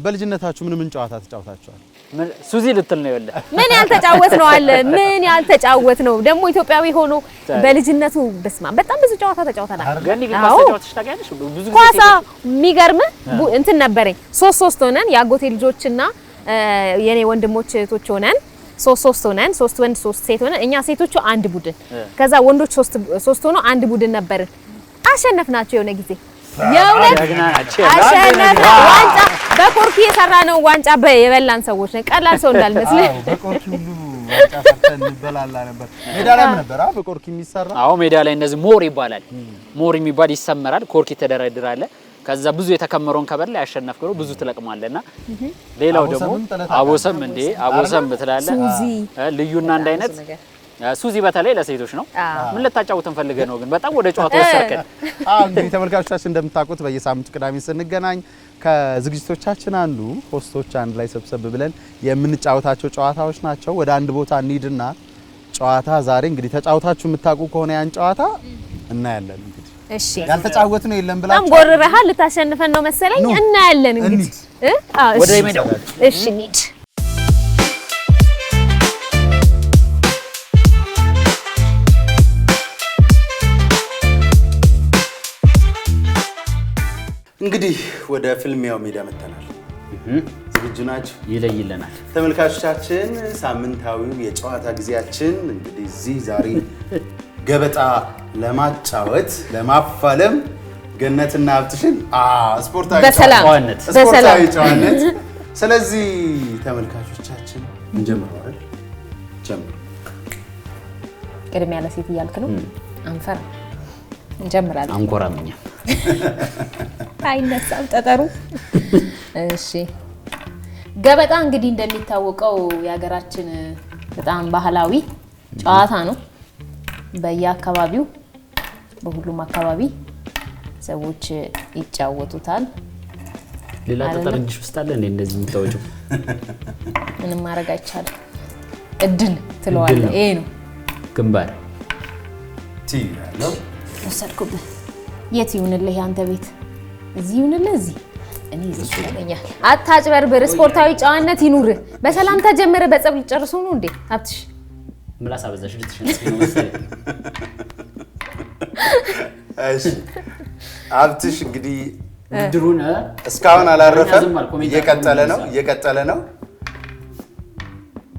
በልጅነታችሁ ምን ጨዋታ ተጫውታችኋል? ሱዚ ልትል ነው ይወለ ምን ያልተጫወትነው አለ ምን ያልተጫወትነው ደግሞ ኢትዮጵያዊ ሆኖ በልጅነቱ በስማ በጣም ብዙ ጨዋታ ተጫውተናል። ገኒ ኳስ ተጫውተሽ ታውቂያለሽ? ብዙ ጊዜ ኳሳ የሚገርም እንትን ነበረኝ 3 ሆነን ያጎቴ ልጆችና የኔ ወንድሞች እህቶች ሆነን 3 ሆነን 3 ወንድ 3 ሴት ሆነን እኛ ሴቶቹ አንድ ቡድን ከዛ ወንዶች 3 ሆኖ አንድ ቡድን ነበርን። አሸነፍናቸው የሆነ ጊዜ የእውነት አሸነፍና ዋንጫ በኮርኪ የሰራነው ዋንጫ የበላን ሰዎች ነን። ቀላል ሰው እንዳልመስል በኮርኪ ሁሉ ዋንጫ ፈተን እንበላላ ነበር። ሜዳ ላይ ነበር በኮርኪ የሚሰራ። አዎ ሜዳ ላይ እነዚህ ሞር ይባላል። ሞር የሚባል ይሰመራል። ኮርኪ ተደረድራለ። ከዛ ብዙ የተከመረውን ከበላ ያሸነፍከው ብዙ ትለቅማለና ሌላው ደግሞ አቦሰም እንዴ አቦሰም ብትላለ ልዩና አንድ አይነት ሱዚ በተለይ ለሴቶች ነው። ምን ልታጫውተን ፈልገህ ነው ግን በጣም ወደ ጨዋታው ወሰድከን። እንግዲህ ተመልካቾቻችን እንደምታውቁት በየሳምንቱ ቅዳሜ ስንገናኝ ከዝግጅቶቻችን አንዱ ሆስቶች አንድ ላይ ሰብሰብ ብለን የምንጫወታቸው ጨዋታዎች ናቸው። ወደ አንድ ቦታ እንሂድና ጨዋታ ዛሬ እንግዲህ ተጫውታችሁ የምታውቁ ከሆነ ያን ጨዋታ እናያለን። እንግዲህ እሺ ያልተጫወት ነው የለም ብላችሁ በጣም ጎርረሃል ልታሸንፈን ነው መሰለኝ። እናያለን እንግዲህ ወደ ሜዳው እሺ እንሂድ። እንግዲህ ወደ ፍልሚያው ሜዳ መተናል። ዝግጁ ናችሁ? ይለይልናል። ተመልካቾቻችን ሳምንታዊው የጨዋታ ጊዜያችን እንግዲህ እዚህ ዛሬ ገበጣ ለማጫወት ለማፋለም ገነትና ሀብትሽን ስፖርታዊ ጨዋነት። ስለዚህ ተመልካቾቻችን እንጀምራለን። ጀምሩ። ቅድሚያ ለሴት እያልክ ነው? አንፈራ እንጀምራለን። አንኮራምኛ አይነሳም ጠጠሩ። እሺ ገበጣ እንግዲህ እንደሚታወቀው የሀገራችን በጣም ባህላዊ ጨዋታ ነው። በየአካባቢው በሁሉም አካባቢ ሰዎች ይጫወቱታል። ሌላ ጠጠር እንጅ ውስጥ አለ እንዴ እንደዚህ የምታወጪው? ምንም ማድረግ አይቻልም። እድል ትለዋለህ። ይሄ ነው ግንባር ነው ወሰድኩብህ። የት ይሁንልህ ያንተ ቤት? እዚህ ይሁንልህ? እዚህ እኔ እዚህ ይለኛል። አታጭበርብር። ስፖርታዊ ጨዋነት ይኑር። በሰላም ተጀመረ በጸብ ሊጨርሱ ነው እንዴ? ሀብትሽ ምላስ አበዛሽ ልትሸንስ ነው መሰለኝ። እሺ ሀብትሽ እንግዲህ ድሩን እስካሁን አላረፈም። እየቀጠለ ነው።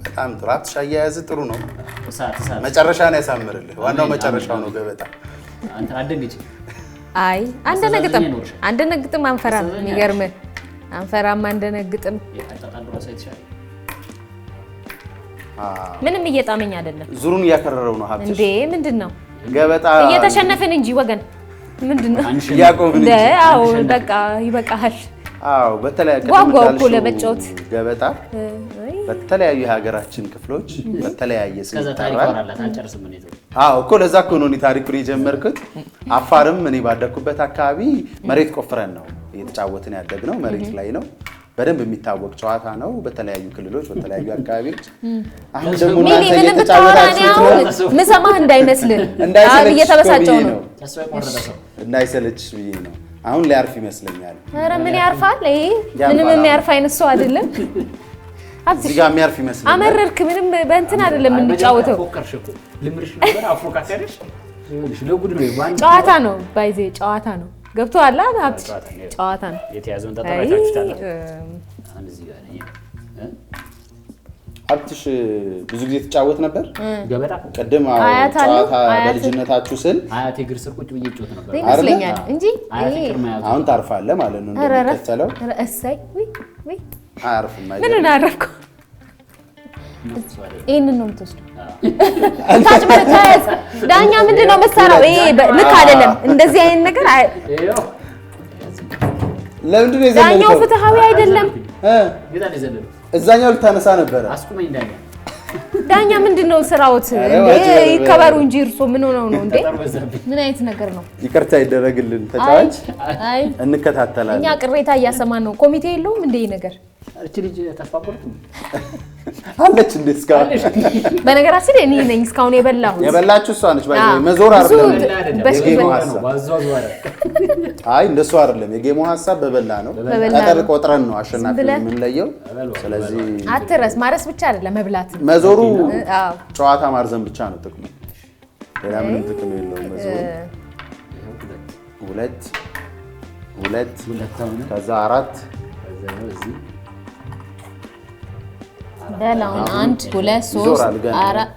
በጣም ጥሩ ሀብትሽ፣ አያያዝ ጥሩ ነው። መጨረሻ ነው ያሳምርልህ። ዋናው መጨረሻው ነው ገበጣ። አንተ አደንግጭ። አይ አንደነግጥም አንፈራም። የሚገርምህ አንፈራም አንደነግጥም። ምንም እየጣመኝ አይደለም። ዙሩን እያከረረው ነው ሀብትሽ። እንዴ ምንድነው ገበጣ እየተሸነፈን እንጂ ወገን ምንድነው ያቆምን እንጂ። አዎ በቃ ይበቃሃል። አዎ በተለያየ ጓጓው ለመጫወት ገበጣ በተለያዩ የሀገራችን ክፍሎች በተለያየ ስም ይጠራል። አዎ እኮ ለዛ እኮ ነው እኔ ታሪኩን የጀመርኩት። አፋርም እኔ ባደኩበት አካባቢ መሬት ቆፍረን ነው እየተጫወትን ያደግነው። መሬት ላይ ነው። በደንብ የሚታወቅ ጨዋታ ነው በተለያዩ ክልሎች በተለያዩ አካባቢዎች። አሁን ደግሞ እናንተ እየተጫወታችሁት ነው። ምሰማህ እንዳይመስልህ እየተበሳጨው ነው። እንዳይሰለች ብዬ ነው። አሁን ሊያርፍ ይመስለኛል። ኧረ ምን ያርፋል? ይሄ ምንም የሚያርፍ አይነት ሰው አይደለም። እዚህ ጋር የሚያርፍ ይመስለኛል። አመረርክ። ምንም በእንትን አይደለም የምንጫወተው። ጨዋታ ነው ባይዜ ጨዋታ ነው። ገብቶሃል? ሀብት ጨዋታ ነው። የተያዘውን ተጠራጣችሁታል። ሀብትሽ ብዙ ጊዜ ትጫወት ነበር ገበጣ? ቀደም ጨዋታ በልጅነታችሁ ስል አያቴ እግር ስር ቁጭ ብዬ እጫወት ነበር ይመስለኛል እንጂ አሁን ታርፋለህ ማለት ነው እንደተከተለው። እሰይ ወይ አያርፍም አይደል? ምን አረፍኩ? ይሄንን ነው የምትወስደው? ታጭበረታስ ዳኛ ምንድን ነው መሰራው? ይሄ ልክ አይደለም። እንደዚህ አይነት ነገር ለምንድን ነው የዘለልከው? ዳኛው ፍትሃዊ አይደለም። እዛኛው ልታነሳ ነበረ። አስቁመኝ ዳኛ። ዳኛ ምንድን ነው ስራውት? ይከበሩ እንጂ እርሶ ምን ሆነው ነው እንዴ? ምን አይነት ነገር ነው? ይቅርታ ይደረግልን ተጫዋች። እንከታተላለን። እኛ ቅሬታ እያሰማን ነው። ኮሚቴ የለውም እንዴ ነገር? እቺ ልጅ ተስፋ ቆርጥ አለች እንዴ እስካሁን? በነገራችን ላይ እኔ ነኝ እስካሁን የበላችሁ እሷ ነች። መዞር አይደለም የጌሙ ሐሳብ። አይ እንደሱ አይደለም የጌሙ ሐሳብ በበላ ነው። ቀጠር ቆጥረን ነው አሸናፊ የምንለየው። ስለዚህ አትረስ ማረስ ብቻ አይደለም መብላት መዞሩ ጨዋታ ማርዘም ብቻ ነው ጥቅሙ። ሌላ ምንም ጥቅም የለውም። መዞሩ ሁለት ከዛ 4 በላውን 1 2 3 4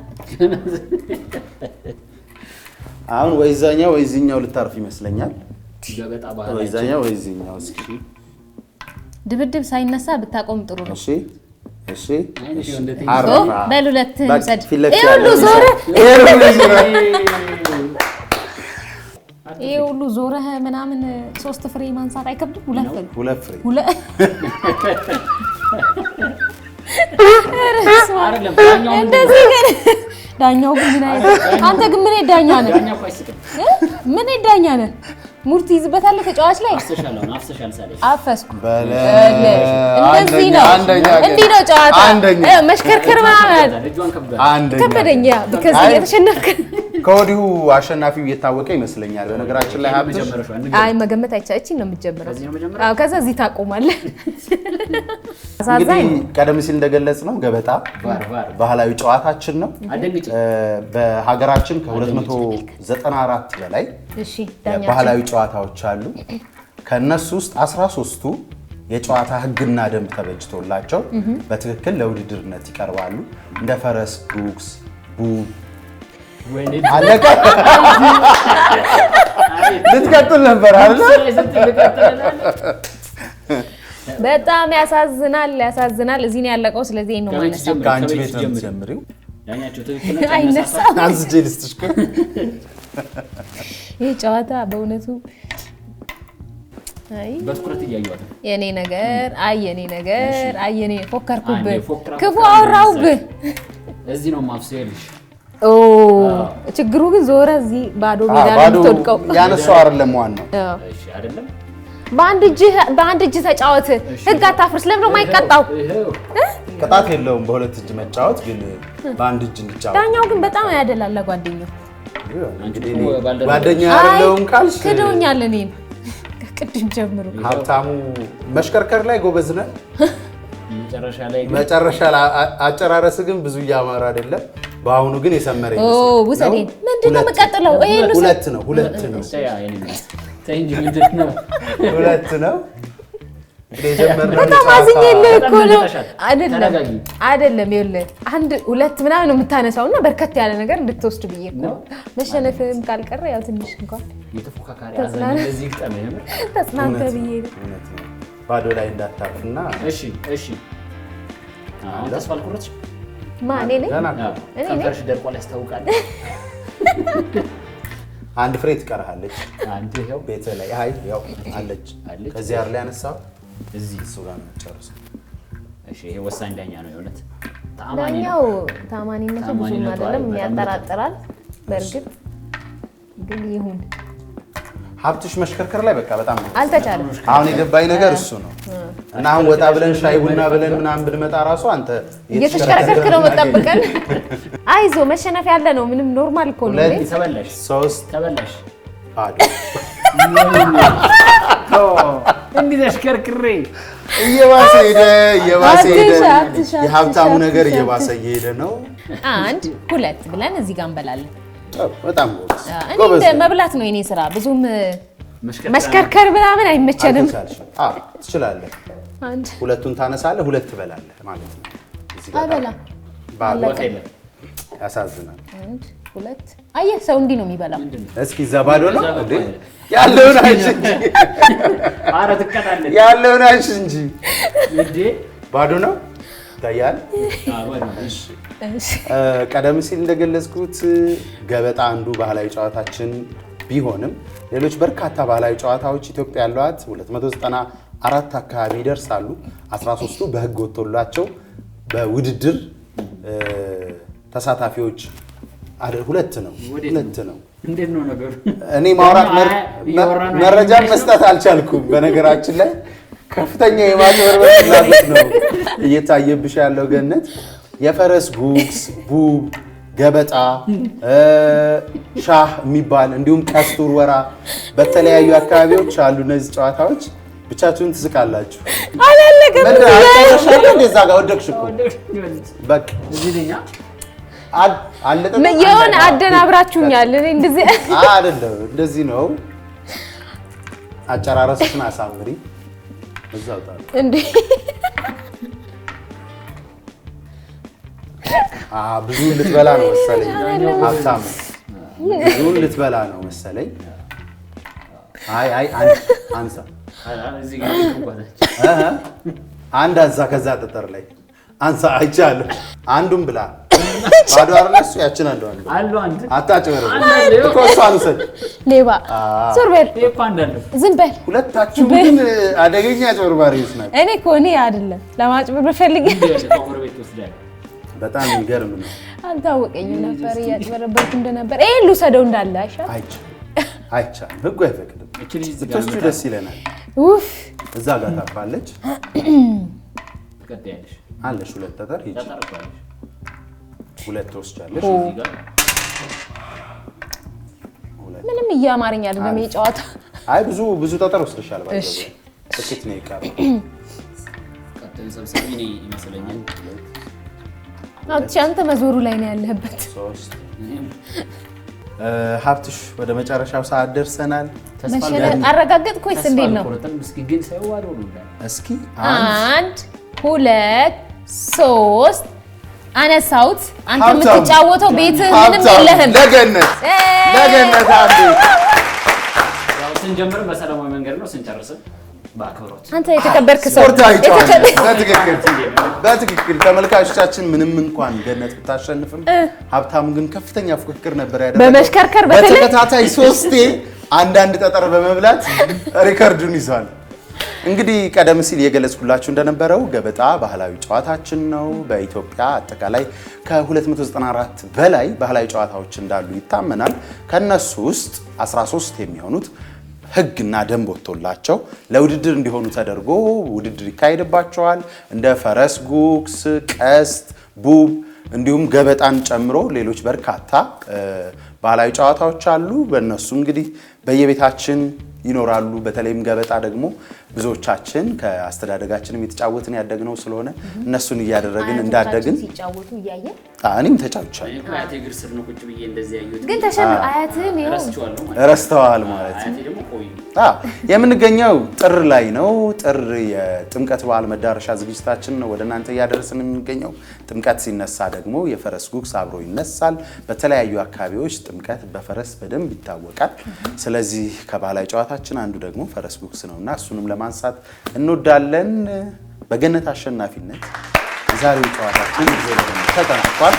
አሁን ወይዛኛው ወይዚኛው ልታርፍ ይመስለኛል። ወይዛኛው ወይዚኛው እስኪ ድብድብ ሳይነሳ ብታቆም ጥሩ ነው። እሺ አረፋ በሉለት ሰድ ይሄ ሁሉ ዞረህ ምናምን 3 ፍሬ ማንሳት አይከብድም? 2 ፍሬ አይደለም እንደዚህ ግን ዳኛው ግን ምን አይነት አንተ ግን ምን ዳኛ ነህ? ምን ዳኛ ነህ? ሙርት ይዝበታለህ ተጫዋች ላይ አፈስኩ እንደዚህ ነው እንዲህ ነው ጨዋታ መሽከርከር ማለት ከበደኛ ከዚህ የተሸነፍክ ከወዲሁ አሸናፊው እየታወቀ ይመስለኛል። በነገራችን ላይ ሀብትሽ አይ መገመት አይቻልም ነው የምትጀምረው። አዎ ከዛ እዚህ ታቆማለህ። አሳዛኝ ቀደም ሲል እንደገለጽ ነው ገበጣ ባህላዊ ጨዋታችን ነው። በሀገራችን ከ294 በላይ ባህላዊ ጨዋታዎች አሉ። ከነሱ ውስጥ 13ቱ የጨዋታ ህግና ደንብ ተበጅቶላቸው በትክክል ለውድድርነት ይቀርባሉ። እንደ ፈረስ ጉግስ አለቀ። ልትቀጥል ነበር አይደል? በጣም ያሳዝናል። እዚህ ነው ያለቀው። ስለዚህ ነው ማለት ነው። ከአንቺ ቤት ነው የምትጀምሪው። ዳኛቸው ትክክል አይነሳም። አንስጄ ልስጥሽ እኮ ይሄ ጨዋታ በእውነቱ አይ በትኩረት እያየዋለሁ። የኔ ነገር ፎከርኩብህ፣ ክፉ አወራሁብህ። እዚህ ነው ማፍሰልሽ። ችግሩ ግን ዞረ እዚህ ባዶ ሜዳ ላይ ተወድቀው ያነሳው አይደለም ዋናው። እሺ አይደለም በአንድ እጅ ተጫወት። ህግ አታፍርስ። ለምን ነው የማይቀጣው? ቅጣት የለውም በሁለት እጅ መጫወት፣ ግን በአንድ እጅ እንጫወት። ዳኛው ግን በጣም ያደላል ጓደኛው። እንግዲህ ጓደኛ አይደለም ካልሽ ክዶኛል። እኔን ቅድም ጀምሮ ሀብታሙ መሽከርከር ላይ ጎበዝ ነህ። መጨረሻ ላይ አጨራረስ ግን ብዙ እያማረ አይደለም። በአሁኑ ግን የሰመረ ይመስላል። ውሰዴን ምንድን ነው የምቀጥለው? ሁለት ነው በጣም አዝኜልህ እኮ ነው። አይደለም ይኸውልህ 1 2 ምናምን ነው የምታነሳው እና በርከት ያለ ነገር እንድትወስድ ብዬ እኮ መሸነፍም ካልቀረ ያው ትንሽ እንኳን ተጽናንተህ ብዬ ነው ባዶ ላይ እንዳታርፍና። እሺ አሁን ተስፋ አልቆረጥሽም? ማን እኔ ከንፈርሽ ደርቋል ያስታውቃል። አንድ ፍሬ ትቀርሃለች። አንተ ይሄው ቤት ላይ ያው አለች። ከዚህ ያር ላይ አነሳው እዚህ እሱ ጋር ነው ጨርሰው። እሺ ይሄ ወሳኝ ዳኛ ነው የሆነት ዳኛው ታማኒነቱ ብዙም አይደለም፣ ያጠራጥራል። በእርግጥ ግን ይሁን ሀብትሽ መሽከርከር ላይ በቃ በጣም አልተቻለም። አሁን የገባኝ ነገር እሱ ነው። እና አሁን ወጣ ብለን ሻይ ቡና ብለን ምናምን ብንመጣ ራሱ አንተ እየተሽከረከርክ ነው መጠብቀን። አይዞ መሸነፍ ያለ ነው። ምንም ኖርማል እኮ ነው። ተበላሽ 3 ተበላሽ አዱ እንዴ ተሽከርክሬ እየባሰ ሄደ። የሀብታሙ ነገር እየባሰ እየሄደ ነው። 1 2 ብለን እዚህ ጋር እንበላለን። በጣም ጎበዝ እኔ መብላት ነው የኔ ስራ። ብዙም መሽከርከር ምናምን አይመቸንም። ትችላለህ። ሁለቱን ታነሳለህ፣ 2 ትበላለህ ማለት ነው። እዚህ ጋር ባለቀ ያሳዝናል። 1 2 አየህ፣ ሰው እንዲህ ነው የሚበላው። እስኪ እዛ ባዶ ነው እንዴ ያለውን አይሽ እንጂ ኧረ ትቀጣለህ። ያለውን አይሽ እንጂ እንዴ ባዶ ነው ታያል። ቀደም ሲል እንደገለጽኩት ገበጣ አንዱ ባህላዊ ጨዋታችን ቢሆንም ሌሎች በርካታ ባህላዊ ጨዋታዎች ኢትዮጵያ ያሏት 294 አካባቢ ይደርሳሉ። 13ቱ በህግ ወጥቶላቸው በውድድር ተሳታፊዎች አይደል? 2 ነው። እንዴት ነው ነገሩ? እኔ ማውራት መረጃ መስጠት አልቻልኩም። በነገራችን ላይ ከፍተኛ የማጭበርበር ፍላጎት ነው እየታየብሽ ያለው ገነት። የፈረስ ጉግስ፣ ቡብ፣ ገበጣ፣ ሻህ የሚባል እንዲሁም ቀስት ውርወራ በተለያዩ አካባቢዎች አሉ። እነዚህ ጨዋታዎች ብቻችሁን ትስቃላችሁ። አላለቀም። እንደዛ ጋር ወደቅሽ እኮ በቃ የሆነ አደናብራችሁኛል። እኔ እንደዚህ አይደለም፣ እንደዚህ ነው። አጨራረስሽን አሳምሪ። እዛው ታዲያ እንዴ ብዙ ልትበላ ነው መሰለኝ። ሀብታም ብዙ ልትበላ ነው መሰለኝ። አይ አንሳ አንድ አንሳ፣ ከዛ ጠጠር ላይ አንሳ። አይቻለሁ። አንዱን ብላ ባዶ አርነሱ ያችን አንዱ አታጭበረው እኮ እሷን ውሰድ። ሌባ ዞር በል፣ ዝም በል። ሁለታችሁ ግን አደገኛ አጭበርባሪዎች ናቸው። እኔ እኮ እኔ አይደለም ለማጭበርበር ፈልጌ በጣም የሚገርም ነው። አልታወቀኝም ነበር እያጭበረበርኩ እንደነበር። ይሄን ልውሰደው እንዳለ አይቻልም፣ ህጉ አይፈቅድም። ብትወስዱ ደስ ይለናል። ኡፍ እዛ ጋር ታርፋለች አለሽ። ሁለት ጠጠር ሂጂ፣ ሁለት ትወስጃለሽ። ምንም እያማረኝ አይደለም ይሄ ጨዋታ። አይ ብዙ ጠጠር ወስደሻል። ባይዘው ጥቂት ነው የቀረው። አንተ መዞሩ ላይ ነው ያለህበት። ሀብትሽ ወደ መጨረሻው ሰዓት ደርሰናል። አረጋገጥኩ ወይስ እንዴት ነው? እስኪ 1 2 3 አነሳሁት። አንተ የምትጫወተው ቤት ምንም የለህም። ለገነት አንዴ ያው ስንጀምር በሰላማዊ መንገድ ነው፣ ስንጨርስም በአክብሮት። አንተ የተከበርክ ሰው። በትክክል ተመልካቾቻችን፣ ምንም እንኳን ገነት ብታሸንፍም ሀብታሙ ግን ከፍተኛ ፉክክር ነበር ያደረገው። በመሽከርከር በተከታታይ 3 አንዳንድ ጠጠር በመብላት ሪከርዱን ይዟል። እንግዲህ ቀደም ሲል የገለጽኩላችሁ እንደነበረው ገበጣ ባህላዊ ጨዋታችን ነው። በኢትዮጵያ አጠቃላይ ከ294 በላይ ባህላዊ ጨዋታዎች እንዳሉ ይታመናል። ከነሱ ውስጥ 13 የሚሆኑት ሕግና ደንብ ወጥቶላቸው ለውድድር እንዲሆኑ ተደርጎ ውድድር ይካሄድባቸዋል። እንደ ፈረስ ጉግስ፣ ቀስት፣ ቡብ እንዲሁም ገበጣን ጨምሮ ሌሎች በርካታ ባህላዊ ጨዋታዎች አሉ። በእነሱ እንግዲህ በየቤታችን ይኖራሉ። በተለይም ገበጣ ደግሞ ብዙዎቻችን ከአስተዳደጋችንም የተጫወትን ያደግነው ስለሆነ እነሱን እያደረግን እንዳደግን ሲጫወቱ እያየን እኔም ተጫውቻለሁ። አያቴ እግር ስር ነው ቁጭ ብዬ እንደዚህ ያየሁት። ግን ተሸንፈው አያትህን ረስተዋል ማለት ነው። የምንገኘው ጥር ላይ ነው። ጥር የጥምቀት በዓል መዳረሻ ዝግጅታችን ነው ወደ እናንተ እያደረስን የምንገኘው። ጥምቀት ሲነሳ ደግሞ የፈረስ ጉግስ አብሮ ይነሳል። በተለያዩ አካባቢዎች ጥምቀት በፈረስ በደንብ ይታወቃል። ስለዚህ ከባህላዊ ጨዋታችን አንዱ ደግሞ ፈረስ ጉግስ ነውና እሱንም ለማንሳት እንወዳለን። በገነት አሸናፊነት የዛሬው ጨዋታችን ተጠናቋል።